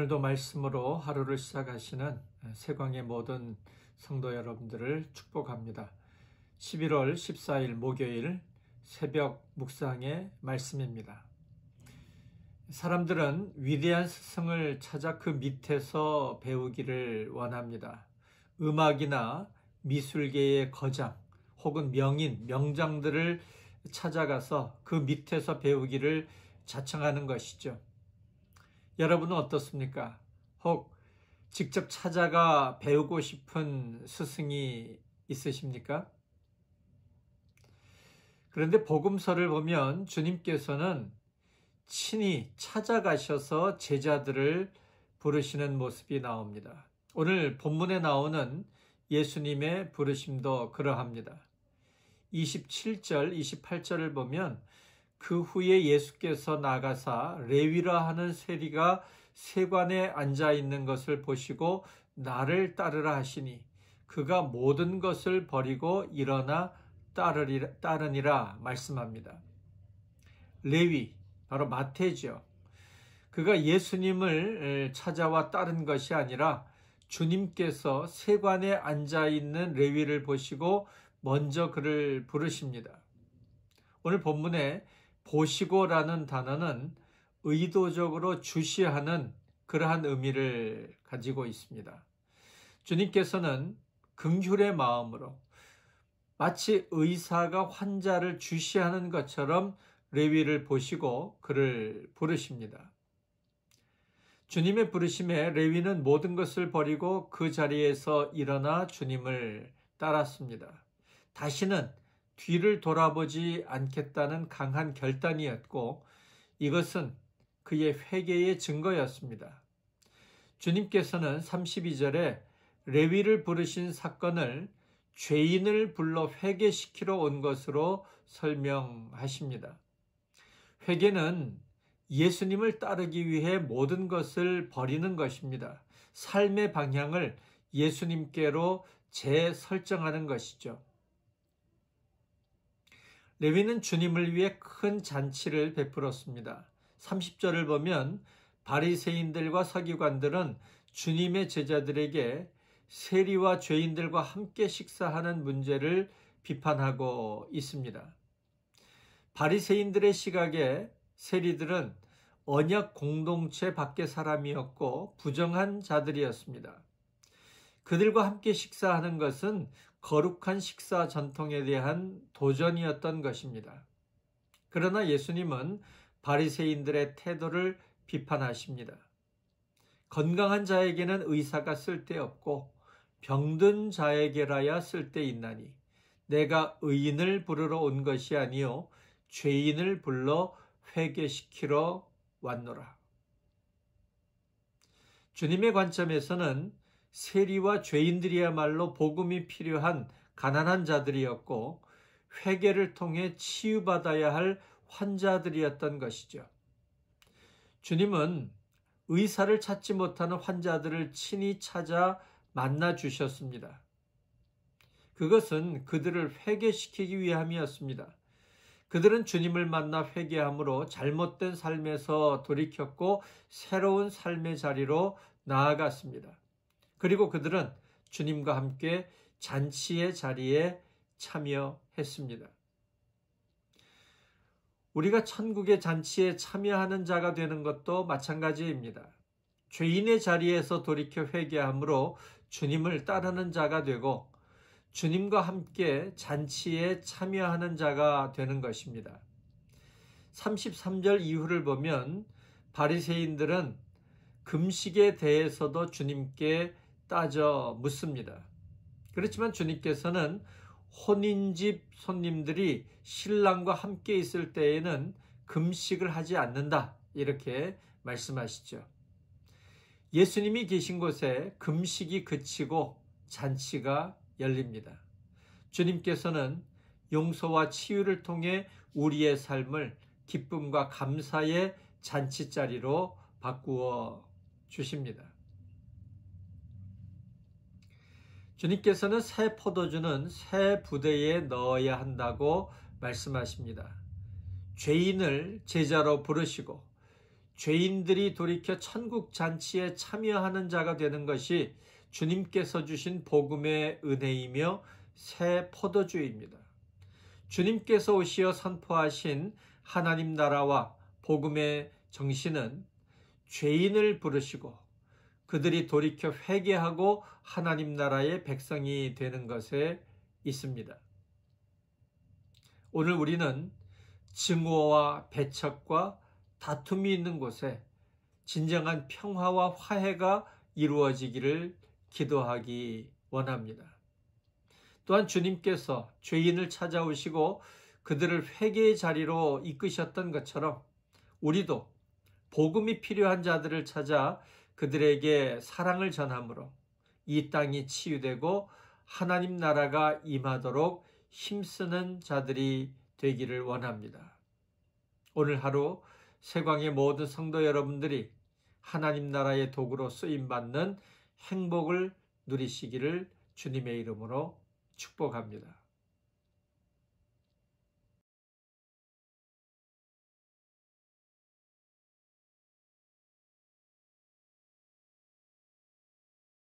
오늘도 말씀으로 하루를 시작하시는 세광의 모든 성도 여러분들을 축복합니다. 11월 14일 목요일 새벽 묵상의 말씀입니다. 사람들은 위대한 스승을 찾아 그 밑에서 배우기를 원합니다. 음악이나 미술계의 거장 혹은 명인, 명장들을 찾아가서 그 밑에서 배우기를 자청하는 것이죠. 여러분은 어떻습니까? 혹 직접 찾아가 배우고 싶은 스승이 있으십니까? 그런데 복음서를 보면 주님께서는 친히 찾아가셔서 제자들을 부르시는 모습이 나옵니다. 오늘 본문에 나오는 예수님의 부르심도 그러합니다. 27절, 28절을 보면 그 후에 예수께서 나가사 레위라 하는 세리가 세관에 앉아 있는 것을 보시고 나를 따르라 하시니 그가 모든 것을 버리고 일어나 따르니라 말씀합니다. 레위, 바로 마태죠. 그가 예수님을 찾아와 따른 것이 아니라 주님께서 세관에 앉아 있는 레위를 보시고 먼저 그를 부르십니다. 오늘 본문에 보시고라는 단어는 의도적으로 주시하는 그러한 의미를 가지고 있습니다. 주님께서는 긍휼의 마음으로 마치 의사가 환자를 주시하는 것처럼 레위를 보시고 그를 부르십니다. 주님의 부르심에 레위는 모든 것을 버리고 그 자리에서 일어나 주님을 따랐습니다. 다시는 뒤를 돌아보지 않겠다는 강한 결단이었고 이것은 그의 회개의 증거였습니다. 주님께서는 32절에 레위를 부르신 사건을 죄인을 불러 회개시키러 온 것으로 설명하십니다. 회개는 예수님을 따르기 위해 모든 것을 버리는 것입니다. 삶의 방향을 예수님께로 재설정하는 것이죠. 레위는 주님을 위해 큰 잔치를 베풀었습니다. 30절을 보면 바리새인들과 서기관들은 주님의 제자들에게 세리와 죄인들과 함께 식사하는 문제를 비판하고 있습니다. 바리새인들의 시각에 세리들은 언약 공동체 밖의 사람이었고 부정한 자들이었습니다. 그들과 함께 식사하는 것은 거룩한 식사 전통에 대한 도전이었던 것입니다. 그러나 예수님은 바리새인들의 태도를 비판하십니다. 건강한 자에게는 의사가 쓸데없고 병든 자에게라야 쓸데있나니 내가 의인을 부르러 온 것이 아니요 죄인을 불러 회개시키러 왔노라. 주님의 관점에서는 세리와 죄인들이야말로 복음이 필요한 가난한 자들이었고 회개를 통해 치유받아야 할 환자들이었던 것이죠. 주님은 의사를 찾지 못하는 환자들을 친히 찾아 만나 주셨습니다. 그것은 그들을 회개시키기 위함이었습니다. 그들은 주님을 만나 회개함으로 잘못된 삶에서 돌이켰고 새로운 삶의 자리로 나아갔습니다. 그리고 그들은 주님과 함께 잔치의 자리에 참여했습니다. 우리가 천국의 잔치에 참여하는 자가 되는 것도 마찬가지입니다. 죄인의 자리에서 돌이켜 회개함으로 주님을 따르는 자가 되고 주님과 함께 잔치에 참여하는 자가 되는 것입니다. 33절 이후를 보면 바리새인들은 금식에 대해서도 주님께 따져 묻습니다. 그렇지만 주님께서는 혼인집 손님들이 신랑과 함께 있을 때에는 금식을 하지 않는다 이렇게 말씀하시죠. 예수님이 계신 곳에 금식이 그치고 잔치가 열립니다. 주님께서는 용서와 치유를 통해 우리의 삶을 기쁨과 감사의 잔치자리로 바꾸어 주십니다. 주님께서는 새 포도주는 새 부대에 넣어야 한다고 말씀하십니다. 죄인을 제자로 부르시고 죄인들이 돌이켜 천국 잔치에 참여하는 자가 되는 것이 주님께서 주신 복음의 은혜이며 새 포도주입니다. 주님께서 오시어 선포하신 하나님 나라와 복음의 정신은 죄인을 부르시고 그들이 돌이켜 회개하고 하나님 나라의 백성이 되는 것에 있습니다. 오늘 우리는 증오와 배척과 다툼이 있는 곳에 진정한 평화와 화해가 이루어지기를 기도하기 원합니다. 또한 주님께서 죄인을 찾아오시고 그들을 회개의 자리로 이끄셨던 것처럼 우리도 복음이 필요한 자들을 찾아 그들에게 사랑을 전함으로 이 땅이 치유되고 하나님 나라가 임하도록 힘쓰는 자들이 되기를 원합니다. 오늘 하루 세광의 모든 성도 여러분들이 하나님 나라의 도구로 쓰임받는 행복을 누리시기를 주님의 이름으로 축복합니다.